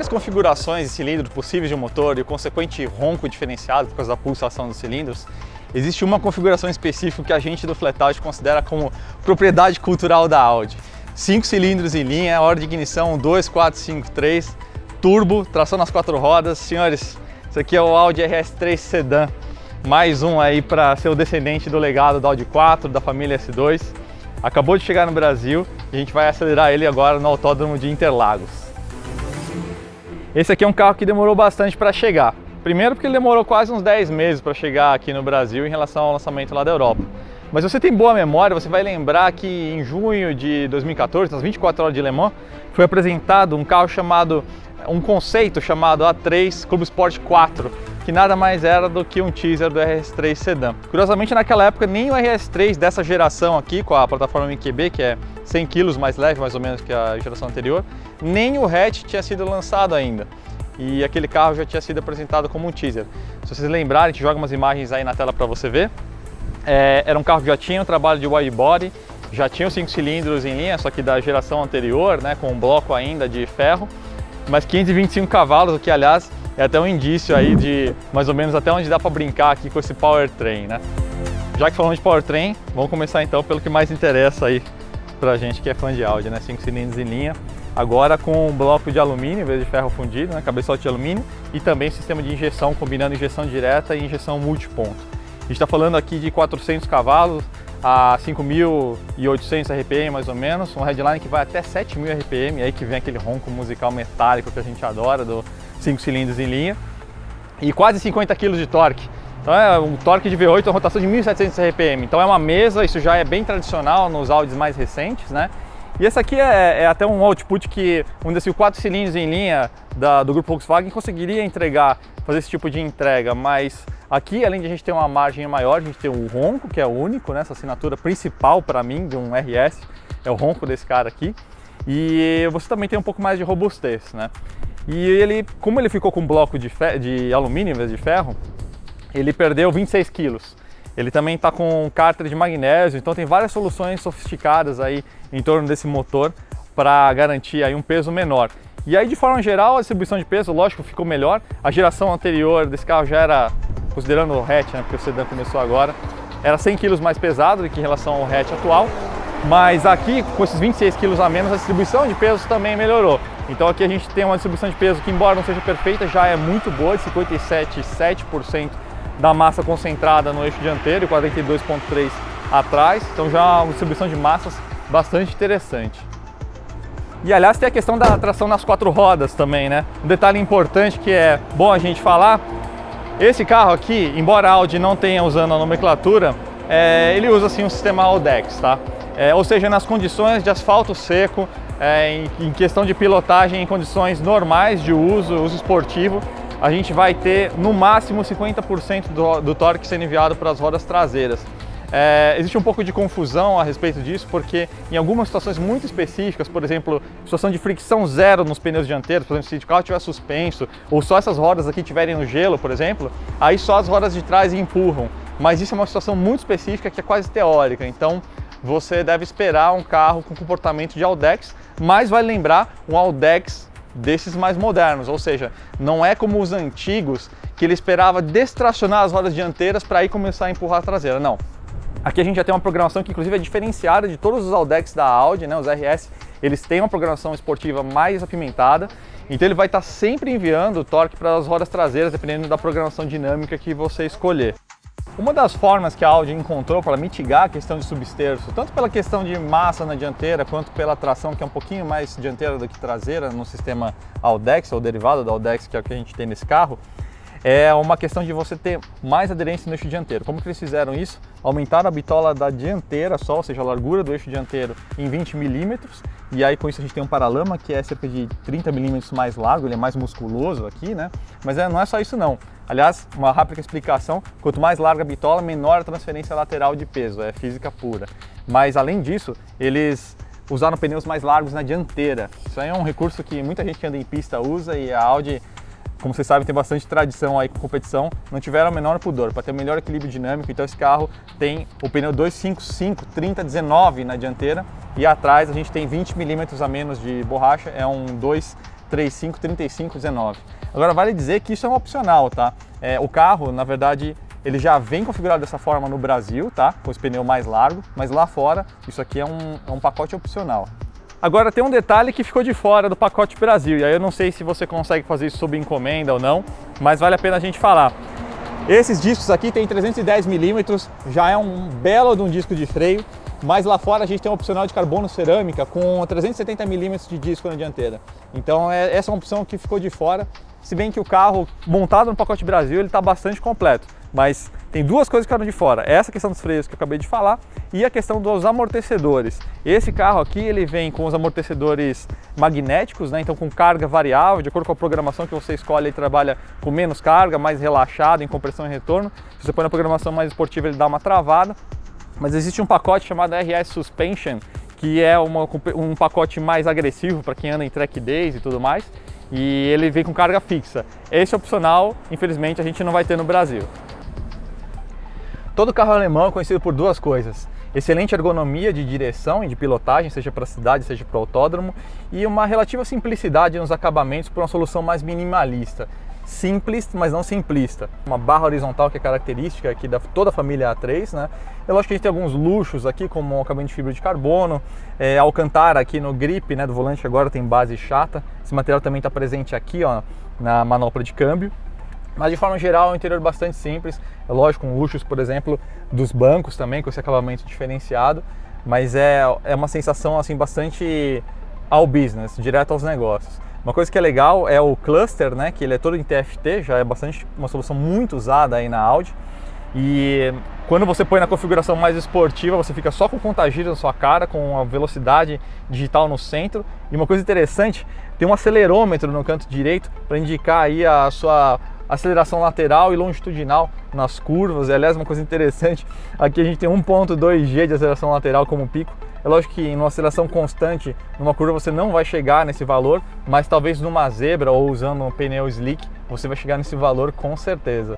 configurações de cilindro possíveis de um motor e o consequente ronco diferenciado por causa da pulsação dos cilindros, existe uma configuração específica que a gente do Flatout considera como propriedade cultural da Audi. 5 cilindros em linha, ordem de ignição 2, 4, 5, 3, turbo, tração nas 4 rodas. Senhores, isso aqui é o Audi RS3 Sedan, mais um aí para ser o descendente do legado da Audi 4, da família S2. Acabou de chegar no Brasil e a gente vai acelerar ele agora no Autódromo de Interlagos. Esse aqui é um carro que demorou bastante para chegar. Primeiro porque ele demorou quase uns 10 meses para chegar aqui no Brasil em relação ao lançamento lá da Europa. Mas se você tem boa memória, você vai lembrar que em junho de 2014, nas 24 horas de Le Mans, foi apresentado um conceito chamado A3 Club Sport 4, que nada mais era do que um teaser do RS3 Sedan. Curiosamente, naquela época, nem o RS3 dessa geração aqui, com a plataforma MQB, que é 100 kg mais leve, mais ou menos, que a geração anterior, nem o hatch tinha sido lançado ainda. E aquele carro já tinha sido apresentado como um teaser. Se vocês lembrarem, a gente joga umas imagens aí na tela para você ver. Era um carro que já tinha um trabalho de wide body, já tinha os 5 cilindros em linha, só que da geração anterior, né, com um bloco ainda de ferro, mas 525 cavalos, o que aliás é até um indício aí de mais ou menos até onde dá para brincar aqui com esse powertrain, né? Já que falamos de powertrain, vamos começar então pelo que mais interessa aí pra gente que é fã de Audi, né? 5 cilindros em linha, agora com um bloco de alumínio em vez de ferro fundido, né? Cabeçote de alumínio, e também sistema de injeção, combinando injeção direta e injeção multiponto. A gente está falando aqui de 400 cavalos a 5.800 RPM mais ou menos, um headline que vai até 7.000 RPM, aí que vem aquele ronco musical metálico que a gente adora do 5 cilindros em linha, e quase 50 kg de torque. Então é um torque de V8, uma rotação de 1.700 RPM, então é uma mesa, isso já é bem tradicional nos Audis mais recentes, né? E esse aqui é até um output que, vamos dizer assim, o 4 cilindros em linha do grupo Volkswagen conseguiria fazer esse tipo de entrega, mas aqui, além de a gente ter uma margem maior, a gente tem o ronco, que é o único, né? Essa assinatura principal para mim de um RS, é o ronco desse cara aqui. E você também tem um pouco mais de robustez, né? E ele, como ele ficou com um bloco de alumínio em vez de ferro, ele perdeu 26 quilos. Ele também está com cárter de magnésio, então tem várias soluções sofisticadas aí em torno desse motor para garantir aí um peso menor. E aí, de forma geral, a distribuição de peso, lógico, ficou melhor. A geração anterior desse carro já era, considerando o hatch, né, porque o sedã começou agora, era 100 kg mais pesado do que em relação ao hatch atual. Mas aqui, com esses 26 kg a menos, a distribuição de peso também melhorou. Então aqui a gente tem uma distribuição de peso que, embora não seja perfeita, já é muito boa, de 57,7% da massa concentrada no eixo dianteiro e 42,3% atrás. Então já é uma distribuição de massas bastante interessante. E aliás tem a questão da tração nas 4 rodas também, né? Um detalhe importante que é bom a gente falar, esse carro aqui, embora a Audi não tenha usando a nomenclatura, ele usa assim um sistema Audex, tá? Ou seja, nas condições de asfalto seco, em questão de pilotagem em condições normais de uso esportivo, a gente vai ter no máximo 50% do torque sendo enviado para as rodas traseiras. Existe um pouco de confusão a respeito disso, porque em algumas situações muito específicas, por exemplo, situação de fricção zero nos pneus dianteiros, por exemplo, se o carro estiver suspenso, ou só essas rodas aqui estiverem no gelo, por exemplo, aí só as rodas de trás empurram. Mas isso é uma situação muito específica que é quase teórica, então você deve esperar um carro com comportamento de Audex, mas vai lembrar um Audex desses mais modernos, ou seja, não é como os antigos que ele esperava destracionar as rodas dianteiras para aí começar a empurrar a traseira, não. Aqui a gente já tem uma programação que inclusive é diferenciada de todos os Audex da Audi, né? Os RS, eles têm uma programação esportiva mais apimentada, então ele vai estar sempre enviando o torque para as rodas traseiras, dependendo da programação dinâmica que você escolher. Uma das formas que a Audi encontrou para mitigar a questão de substerço, tanto pela questão de massa na dianteira, quanto pela tração, que é um pouquinho mais dianteira do que traseira no sistema Audex, ou derivado da Audex, que é o que a gente tem nesse carro, é uma questão de você ter mais aderência no eixo dianteiro. Como que eles fizeram isso? Aumentaram a bitola da dianteira só, ou seja, a largura do eixo dianteiro em 20 milímetros, e aí com isso a gente tem um paralama que é cerca de 30 milímetros mais largo, ele é mais musculoso aqui, né? Mas não é só isso não. Aliás, uma rápida explicação, quanto mais larga a bitola, menor a transferência lateral de peso, é física pura. Mas além disso, eles usaram pneus mais largos na dianteira. Isso aí é um recurso que muita gente que anda em pista usa, e a Audi, como vocês sabem, tem bastante tradição aí com competição, não tiveram o menor pudor, para ter o melhor equilíbrio dinâmico. Então esse carro tem o pneu 255 30-19 na dianteira, e atrás a gente tem 20 milímetros a menos de borracha, é um 2 3519. Agora vale dizer que isso é um opcional, tá? O carro, na verdade, ele já vem configurado dessa forma no Brasil, tá? Com esse pneu mais largo, mas lá fora isso aqui é um pacote opcional. Agora tem um detalhe que ficou de fora do pacote Brasil, e aí eu não sei se você consegue fazer isso sob encomenda ou não, mas vale a pena a gente falar. Esses discos aqui tem 310 milímetros, já é um belo de um disco de freio, mas lá fora a gente tem um opcional de carbono cerâmica com 370 milímetros de disco na dianteira. Então essa é uma opção que ficou de fora, se bem que o carro montado no pacote Brasil ele está bastante completo. Mas tem duas coisas que ficaram de fora, essa questão dos freios que eu acabei de falar e a questão dos amortecedores. Esse carro aqui ele vem com os amortecedores magnéticos, né? Então com carga variável, de acordo com a programação que você escolhe, ele trabalha com menos carga, mais relaxado, em compressão e retorno. Se você põe na programação mais esportiva ele dá uma travada. Mas existe um pacote chamado RS Suspension, que é um pacote mais agressivo para quem anda em track days e tudo mais. E ele vem com carga fixa. Esse opcional, infelizmente, a gente não vai ter no Brasil. Todo carro alemão é conhecido por duas coisas: excelente ergonomia de direção e de pilotagem, seja para a cidade, seja para o autódromo, e uma relativa simplicidade nos acabamentos por uma solução mais minimalista. Simples, mas não simplista. Uma barra horizontal que é característica aqui da toda a família A3, né? É lógico que a gente tem alguns luxos aqui, como o acabamento de fibra de carbono, Alcântara aqui no grip, né, do volante agora tem base chata. Esse material também está presente aqui, ó, na manopla de câmbio. Mas de forma geral é um interior bastante simples, é lógico, com luxos, por exemplo, dos bancos também, com esse acabamento diferenciado, mas é uma sensação assim bastante ao business, direto aos negócios. Uma coisa que é legal é o cluster, né, que ele é todo em TFT, já é bastante uma solução muito usada aí na Audi. E quando você põe na configuração mais esportiva, você fica só com o contagiro na sua cara, com a velocidade digital no centro. E uma coisa interessante, tem um acelerômetro no canto direito para indicar aí a sua aceleração lateral e longitudinal nas curvas. Aliás, uma coisa interessante, aqui a gente tem 1.2 G de aceleração lateral como pico. É lógico que em uma aceleração constante, numa curva você não vai chegar nesse valor, mas talvez numa zebra ou usando um pneu slick, você vai chegar nesse valor com certeza.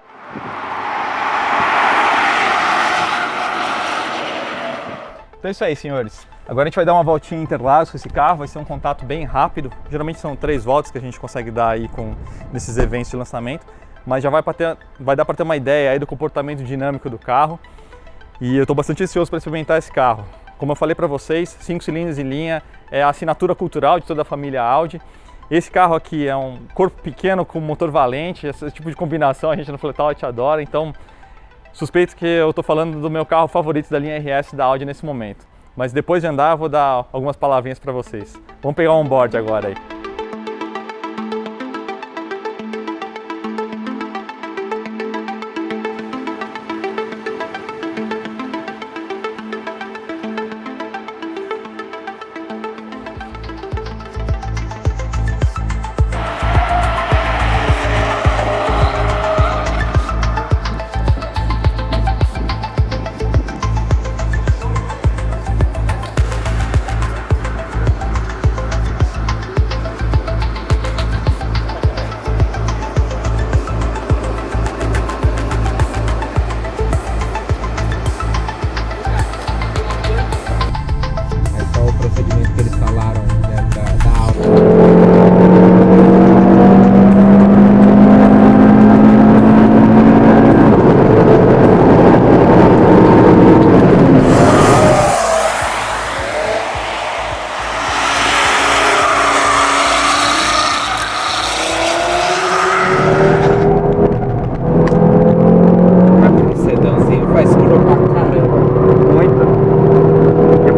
Então é isso aí, senhores. Agora a gente vai dar uma voltinha em Interlagos com esse carro, vai ser um contato bem rápido. Geralmente são 3 voltas que a gente consegue dar aí nesses eventos de lançamento, mas já vai dar para ter uma ideia aí do comportamento dinâmico do carro. E eu estou bastante ansioso para experimentar esse carro. Como eu falei para vocês, 5 cilindros em linha é a assinatura cultural de toda a família Audi. Esse carro aqui é um corpo pequeno com motor valente, esse tipo de combinação a gente no Fletal adora, então suspeito que eu estou falando do meu carro favorito da linha RS da Audi nesse momento. Mas depois de andar eu vou dar algumas palavrinhas para vocês. Vamos pegar um onboard agora aí.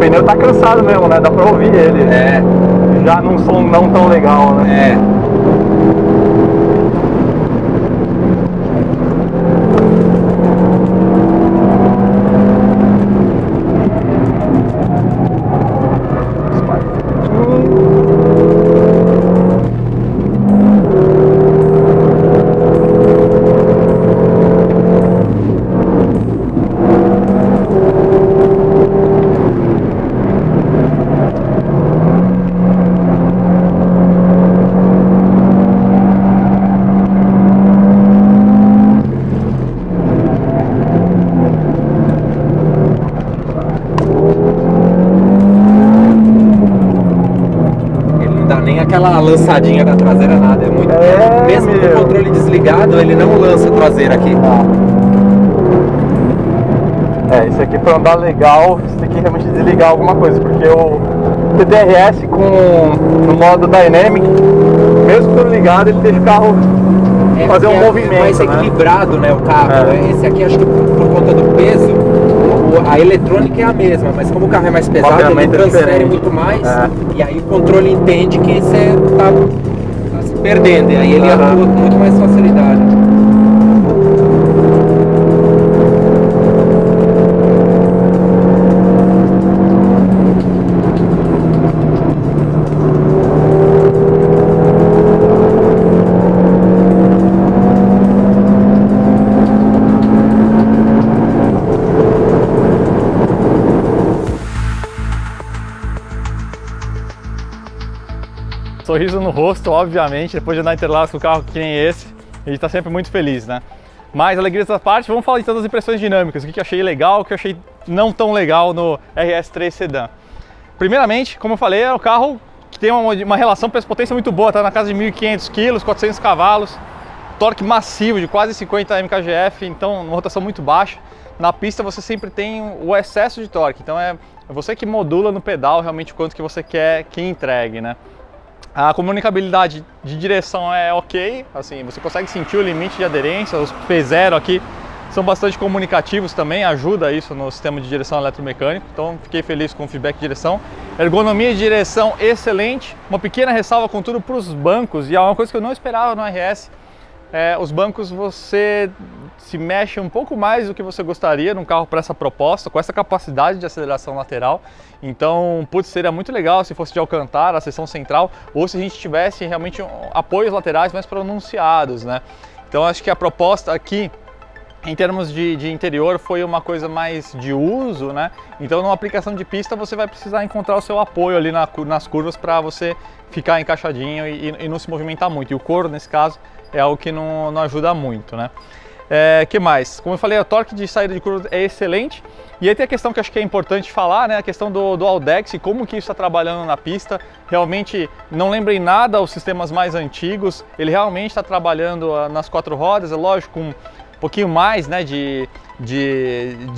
pneu tá cansado mesmo, né? Dá pra ouvir ele. É. Já num som não tão legal, né? É. aquela lançadinha da traseira, nada. É muito. Mesmo com o controle desligado, ele não lança a traseira aqui. Esse aqui pra andar legal, você tem que realmente desligar alguma coisa, porque o TTRS no modo Dynamic, mesmo quando ligado, ele deixa o carro fazer um movimento. É mais equilibrado, né, o carro. Esse aqui, acho que por conta do peso, a eletrônica é a mesma, mas como o carro é mais pesado, ele transfere muito mais, e aí o controle entende que você tá se perdendo, e aí ele atua com muito mais facilidade. Sorriso no rosto, obviamente, depois de andar em Interlagos com um carro que nem esse, a gente está sempre muito feliz, né? Mas, alegria dessa parte, vamos falar de todas as impressões dinâmicas, o que eu achei legal, o que eu achei não tão legal no RS3 Sedan. Primeiramente, como eu falei, é um carro que tem uma relação preço-potência muito boa, tá na casa de 1.500 kg, 400 cavalos, torque massivo de quase 50 mkgf, então uma rotação muito baixa. Na pista você sempre tem o excesso de torque, então é você que modula no pedal realmente o quanto que você quer que entregue, né? A comunicabilidade de direção é ok, assim, você consegue sentir o limite de aderência, os P0 aqui são bastante comunicativos também, ajuda isso no sistema de direção eletromecânico, então fiquei feliz com o feedback de direção. Ergonomia de direção excelente, uma pequena ressalva contudo para os bancos, e é uma coisa que eu não esperava no RS, os bancos você se mexe um pouco mais do que você gostaria num carro para essa proposta, com essa capacidade de aceleração lateral. Então, putz, seria muito legal se fosse de Alcântara, a seção central, ou se a gente tivesse realmente apoios laterais mais pronunciados, né? Então, acho que a proposta aqui, em termos de interior, foi uma coisa mais de uso, né? Então, numa aplicação de pista, você vai precisar encontrar o seu apoio ali nas curvas para você ficar encaixadinho e não se movimentar muito. E o couro, nesse caso, é algo que não ajuda muito, né? Que mais? Como eu falei, o torque de saída de curva é excelente. E aí tem a questão que acho que é importante falar, né? A questão do Audex e como que isso está trabalhando na pista. Realmente não lembra em nada os sistemas mais antigos. Ele realmente está trabalhando nas quatro rodas, é lógico, com um pouquinho mais, né, de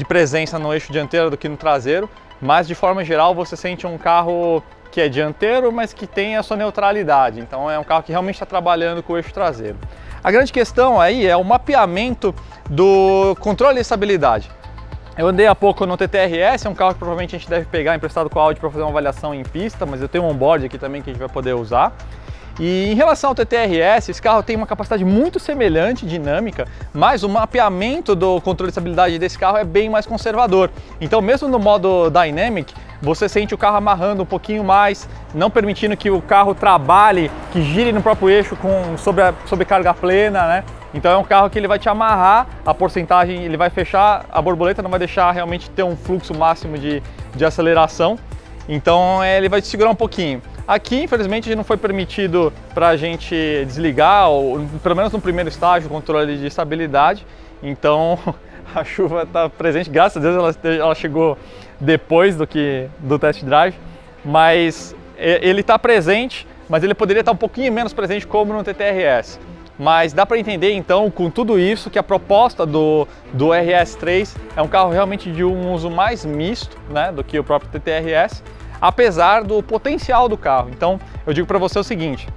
presença no eixo dianteiro do que no traseiro. Mas de forma geral você sente um carro que é dianteiro, mas que tem a sua neutralidade. Então é um carro que realmente está trabalhando com o eixo traseiro. A grande questão aí é o mapeamento do controle de estabilidade. Eu andei há pouco no TTRS, é um carro que provavelmente a gente deve pegar emprestado com a Audi para fazer uma avaliação em pista, mas eu tenho um onboard aqui também que a gente vai poder usar. E em relação ao TTRS, esse carro tem uma capacidade muito semelhante, dinâmica, mas o mapeamento do controle de estabilidade desse carro é bem mais conservador. Então mesmo no modo Dynamic, você sente o carro amarrando um pouquinho mais, não permitindo que o carro trabalhe, que gire no próprio eixo sobre carga plena, né? Então é um carro que ele vai te amarrar a porcentagem, ele vai fechar a borboleta, não vai deixar realmente ter um fluxo máximo de aceleração. Então ele vai te segurar um pouquinho. Aqui, infelizmente, não foi permitido para a gente desligar, ou pelo menos no primeiro estágio, o controle de estabilidade. Então a chuva está presente, graças a Deus ela chegou depois do test drive, mas ele está presente, mas ele poderia estar um pouquinho menos presente como no TTRS. Mas dá para entender então, com tudo isso, que a proposta do RS3 é um carro realmente de um uso mais misto, né, do que o próprio TTRS, apesar do potencial do carro. Então eu digo para você o seguinte,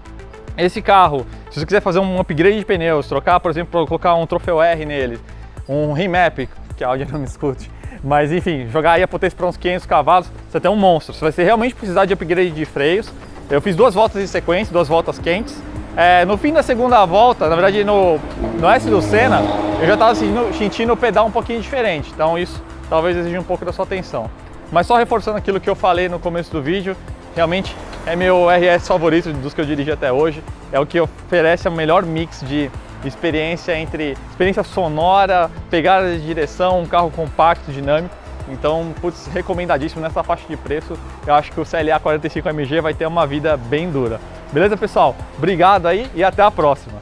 esse carro, se você quiser fazer um upgrade de pneus, trocar, por exemplo, colocar um troféu R nele, um remap, que a Audi não me escute, mas enfim, jogar aí a potência para uns 500 cavalos, você tem um monstro. Você vai realmente precisar de upgrade de freios. Eu fiz 2 voltas em sequência, 2 voltas quentes. No fim da segunda volta, na verdade no S do Senna, eu já estava sentindo o pedal um pouquinho diferente, então isso talvez exija um pouco da sua atenção. Mas só reforçando aquilo que eu falei no começo do vídeo, realmente é meu RS favorito dos que eu dirigi até hoje, é o que oferece o melhor mix de experiência entre experiência sonora, pegada de direção, um carro compacto, dinâmico. Então, putz, recomendadíssimo nessa faixa de preço. Eu acho que o CLA 45 AMG vai ter uma vida bem dura. Beleza, pessoal? Obrigado aí e até a próxima!